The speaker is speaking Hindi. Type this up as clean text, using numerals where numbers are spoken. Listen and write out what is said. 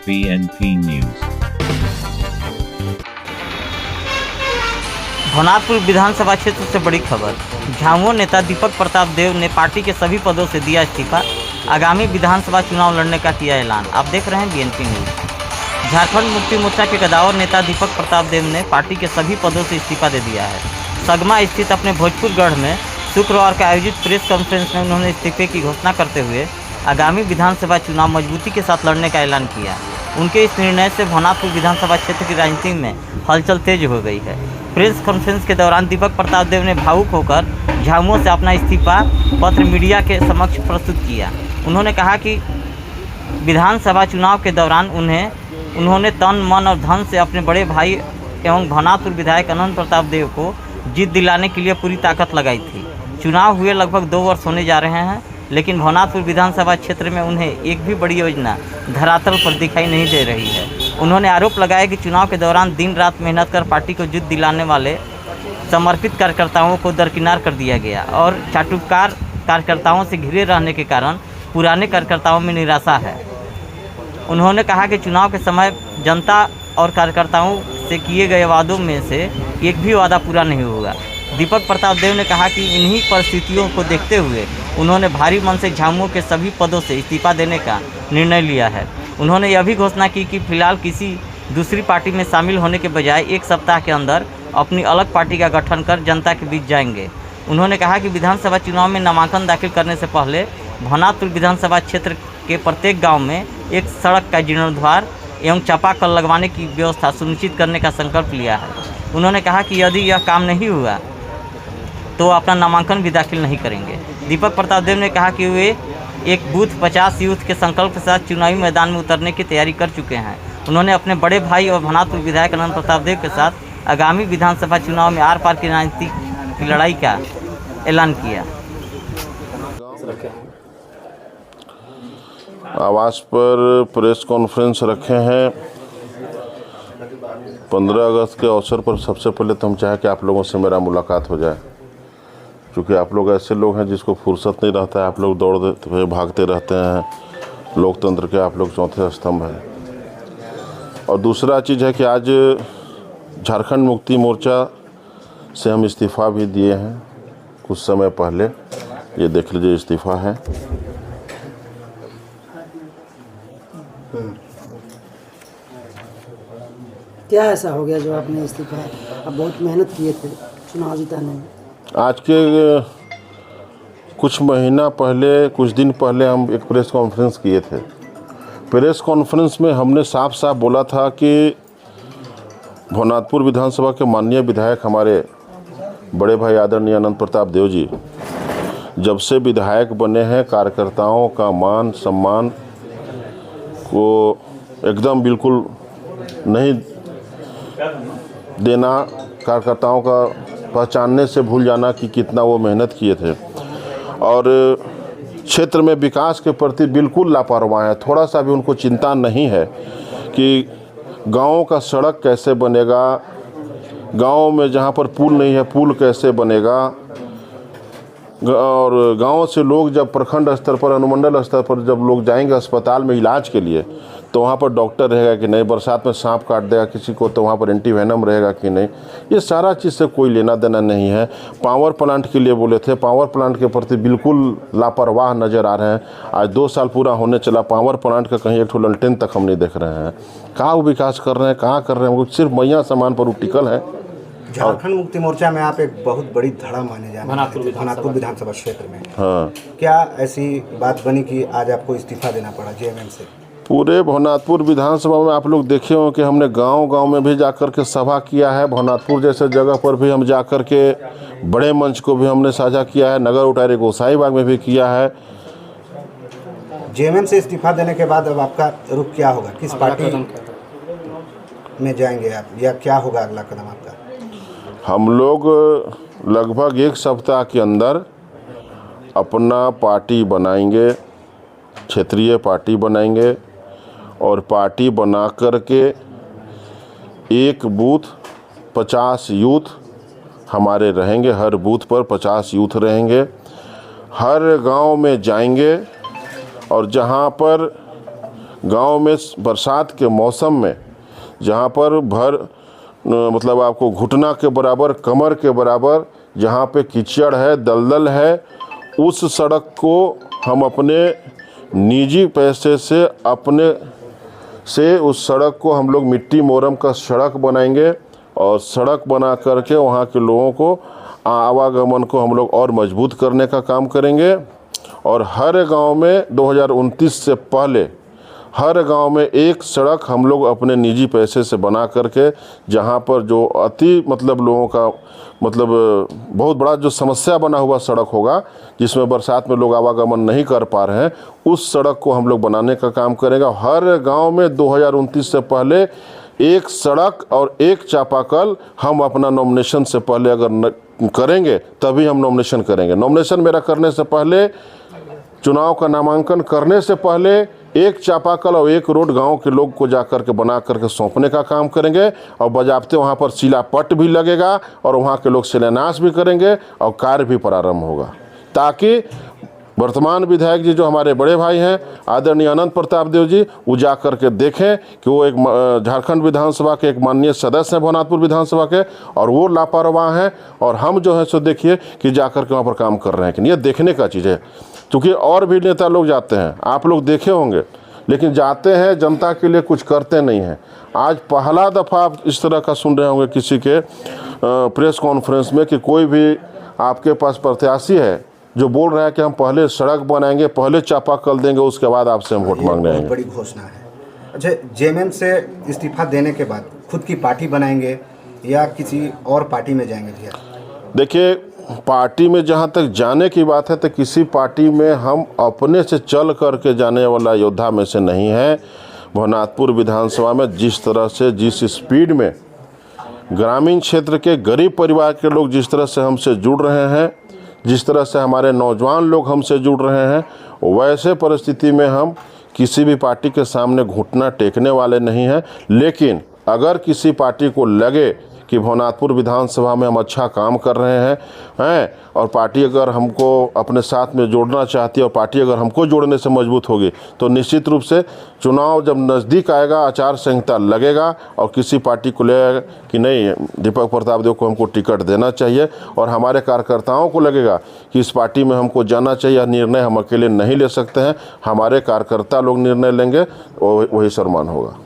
BNP News। भवनाथपुर विधानसभा क्षेत्र से बड़ी खबर। झामुमो नेता दीपक प्रताप देव ने पार्टी के सभी पदों से दिया इस्तीफा। आगामी विधानसभा चुनाव लड़ने का किया ऐलान। आप देख रहे हैं बीएनपी न्यूज। झारखंड मुक्ति मोर्चा के कदावर नेता दीपक प्रताप देव ने पार्टी के सभी पदों से इस्तीफा दे दिया है। सगमा स्थित अपने भोजपुर गढ़ में शुक्रवार को आयोजित प्रेस कॉन्फ्रेंस में उन्होंने इस्तीफे की घोषणा करते हुए आगामी विधानसभा चुनाव मजबूती के साथ लड़ने का ऐलान किया। उनके इस निर्णय से भवनाथपुर विधानसभा क्षेत्र की राजनीति में हलचल तेज हो गई है। प्रेस कॉन्फ्रेंस के दौरान दीपक प्रताप देव ने भावुक होकर झामुमो से अपना इस्तीफा पत्र मीडिया के समक्ष प्रस्तुत किया। उन्होंने कहा कि विधानसभा चुनाव के दौरान उन्होंने तन मन और धन से अपने बड़े भाई एवं भवनाथपुर विधायक अनंत प्रताप देव को जीत दिलाने के लिए पूरी ताकत लगाई थी। चुनाव हुए लगभग 2 वर्ष होने जा रहे हैं, लेकिन भवनाथपुर विधानसभा क्षेत्र में उन्हें एक भी बड़ी योजना धरातल पर दिखाई नहीं दे रही है। उन्होंने आरोप लगाया कि चुनाव के दौरान दिन रात मेहनत कर पार्टी को जीत दिलाने वाले समर्पित कार्यकर्ताओं को दरकिनार कर दिया गया और चाटुकार कार्यकर्ताओं से घिरे रहने के कारण पुराने कार्यकर्ताओं में निराशा है। उन्होंने कहा कि चुनाव के समय जनता और कार्यकर्ताओं से किए गए वादों में से एक भी वादा पूरा नहीं होगा। दीपक प्रताप देव ने कहा कि इन्हीं परिस्थितियों को देखते हुए उन्होंने भारी मन से झामुमो के सभी पदों से इस्तीफा देने का निर्णय लिया है। उन्होंने यह भी घोषणा की कि फिलहाल किसी दूसरी पार्टी में शामिल होने के बजाय 1 सप्ताह के अंदर अपनी अलग पार्टी का गठन कर जनता के बीच जाएंगे। उन्होंने कहा कि विधानसभा चुनाव में नामांकन दाखिल करने से पहले भवनाथपुर विधानसभा क्षेत्र के प्रत्येक गाँव में एक सड़क का जीर्णोद्धार एवं चापाकल लगवाने की व्यवस्था सुनिश्चित करने का संकल्प लिया है। उन्होंने कहा कि यदि यह काम नहीं हुआ तो अपना नामांकन भी दाखिल नहीं करेंगे। दीपक प्रताप देव ने कहा कि वे एक बूथ 50 यूथ के संकल्प के साथ चुनावी मैदान में उतरने की तैयारी कर चुके हैं। उन्होंने अपने बड़े भाई और भवनाथपुर विधायक अनंत प्रताप देव के साथ आगामी विधानसभा चुनाव में आर पार की राजनीति की लड़ाई का ऐलान किया। आवास पर प्रेस कॉन्फ्रेंस रखे हैं 15 अगस्त के अवसर पर। सबसे पहले तो हम चाहें कि आप लोगों से मेरा मुलाकात हो जाए, क्योंकि आप लोग ऐसे लोग हैं जिसको फुर्सत नहीं रहता है। आप लोग दौड़ते हुए भागते रहते हैं। लोकतंत्र के आप लोग चौथे स्तंभ हैं। और दूसरा चीज़ है कि आज झारखंड मुक्ति मोर्चा से हम इस्तीफ़ा भी दिए हैं कुछ समय पहले। ये देख लीजिए इस्तीफ़ा है। क्या ऐसा हो गया जो आपने इस्तीफा, आप बहुत मेहनत किए थे चुनाव जिताने में? आज के कुछ दिन पहले हम एक प्रेस कॉन्फ्रेंस किए थे। प्रेस कॉन्फ्रेंस में हमने साफ साफ बोला था कि भवनाथपुर विधानसभा के माननीय विधायक हमारे बड़े भाई आदरणीय अनंत प्रताप देव जी जब से विधायक बने हैं, कार्यकर्ताओं का मान सम्मान को एकदम बिल्कुल नहीं देना, कार्यकर्ताओं का पहचानने से भूल जाना कि कितना वो मेहनत किए थे और क्षेत्र में विकास के प्रति बिल्कुल लापरवाह है। थोड़ा सा भी उनको चिंता नहीं है कि गाँव का सड़क कैसे बनेगा, गाँव में जहाँ पर पुल नहीं है पुल कैसे बनेगा, और गांव से लोग जब प्रखंड स्तर पर अनुमंडल स्तर पर जब लोग जाएंगे अस्पताल में इलाज के लिए तो वहाँ पर डॉक्टर रहेगा कि नहीं, बरसात में सांप काट देगा किसी को तो वहाँ पर एंटीवेनम रहेगा कि नहीं, ये सारा चीज़ से कोई लेना देना नहीं है। पावर प्लांट के लिए बोले थे, पावर प्लांट के प्रति बिल्कुल लापरवाह नज़र आ रहे हैं। आज 2 साल पूरा होने चला, पावर प्लांट का कहीं एक ठो ललटेन तक हम नहीं देख रहे हैं। कहाँ वो विकास कर रहे हैं, कहाँ कर रहे हैं, वो सिर्फ मैया सामान पर वो टिकल है। झारखंड मुक्ति मोर्चा में आप एक बहुत बड़ी धड़ा माने जाते हैं भवनाथपुर विधानसभा क्षेत्र में। हाँ, क्या ऐसी बात बनी कि आज आपको इस्तीफा देना पड़ा जेएमएम से? पूरे भवनाथपुर विधानसभा में आप लोग देखे हो कि हमने गांव-गांव में भी जाकर के सभा किया है। भवनाथपुर जैसे जगह पर भी हम जाकर के बड़े मंच को भी हमने साझा किया है। नगर उटारी गोसाईबाग में भी किया है। जेएमएम से इस्तीफा देने के बाद अब आपका रुख क्या होगा? किस पार्टी में जाएंगे आप, या क्या होगा अगला कदम आपका? हम लोग लगभग 1 सप्ताह के अंदर अपना पार्टी बनाएंगे, क्षेत्रीय पार्टी बनाएंगे और पार्टी बना कर के एक बूथ 50 यूथ हमारे रहेंगे। हर बूथ पर 50 यूथ रहेंगे। हर गांव में जाएंगे और जहां पर गांव में बरसात के मौसम में जहां पर मतलब आपको घुटना के बराबर, कमर के बराबर जहां पे कीचड़ है, दलदल है, उस सड़क को हम अपने निजी पैसे से उस सड़क को हम लोग मिट्टी मोरम का सड़क बनाएंगे और सड़क बना करके वहाँ के लोगों को आवागमन को हम लोग और मजबूत करने का काम करेंगे। और हर गांव में 2029 से पहले हर गांव में एक सड़क हम लोग अपने निजी पैसे से बना करके, जहां पर जो अति मतलब लोगों का मतलब बहुत बड़ा जो समस्या बना हुआ सड़क होगा, जिसमें बरसात में लोग आवागमन नहीं कर पा रहे हैं, उस सड़क को हम लोग बनाने का काम करेंगे। हर गांव में 2029 से पहले एक सड़क और एक चापाकल हम अपना नॉमिनेशन से पहले अगर करेंगे तभी हम नॉमिनेशन करेंगे। नॉमिनेशन मेरा करने से पहले, चुनाव का नामांकन करने से पहले एक चापाकल और एक रोड गांव के लोग को जा कर के बना करके सौंपने का काम करेंगे और बजाबते वहां पर शिलापट भी लगेगा और वहां के लोग शिलान्यास भी करेंगे और कार्य भी प्रारंभ होगा, ताकि वर्तमान विधायक जी जो हमारे बड़े भाई हैं आदरणीय अनंत प्रताप देव जी, वो जा कर के देखें कि वो एक झारखंड विधानसभा के एक माननीय सदस्य हैं भवनाथपुर विधानसभा के, और वो लापरवाह हैं, और हम जो है सो देखिए कि जा कर के वहाँ पर काम कर रहे हैं कि नहीं। ये देखने का चीज़ है, क्योंकि और भी नेता लोग जाते हैं, आप लोग देखे होंगे, लेकिन जाते हैं जनता के लिए कुछ करते नहीं हैं। आज पहला दफ़ा आप इस तरह का सुन रहे होंगे किसी के प्रेस कॉन्फ्रेंस में कि कोई भी आपके पास प्रत्याशी है जो बोल रहा है कि हम पहले सड़क बनाएंगे, पहले चापाकल देंगे, उसके बाद आपसे हम वोट मांगने आएंगे। बड़ी घोषणा है। अच्छा, जेएमएम से इस्तीफा देने के बाद खुद की पार्टी बनाएंगे या किसी और पार्टी में जाएंगे भैया? देखिए, पार्टी में जहाँ तक जाने की बात है तो किसी पार्टी में हम अपने से चल करके जाने वाला योद्धा में से नहीं है। भवनाथपुर विधानसभा में जिस तरह से, जिस स्पीड में ग्रामीण क्षेत्र के गरीब परिवार के लोग जिस तरह से हमसे जुड़ रहे हैं, जिस तरह से हमारे नौजवान लोग हमसे जुड़ रहे हैं, वैसे परिस्थिति में हम किसी भी पार्टी के सामने घुटना टेकने वाले नहीं हैं। लेकिन अगर किसी पार्टी को लगे कि भवनाथपुर विधानसभा में हम अच्छा काम कर रहे हैं और पार्टी अगर हमको अपने साथ में जोड़ना चाहती है और पार्टी अगर हमको जोड़ने से मजबूत होगी, तो निश्चित रूप से चुनाव जब नज़दीक आएगा, आचार संहिता लगेगा और किसी पार्टी को लगेगा कि नहीं दीपक प्रताप देव को हमको टिकट देना चाहिए, और हमारे कार्यकर्ताओं को लगेगा कि इस पार्टी में हमको जाना चाहिए, निर्णय हम अकेले नहीं ले सकते हैं, हमारे कार्यकर्ता लोग निर्णय लेंगे, वही सम्मान होगा।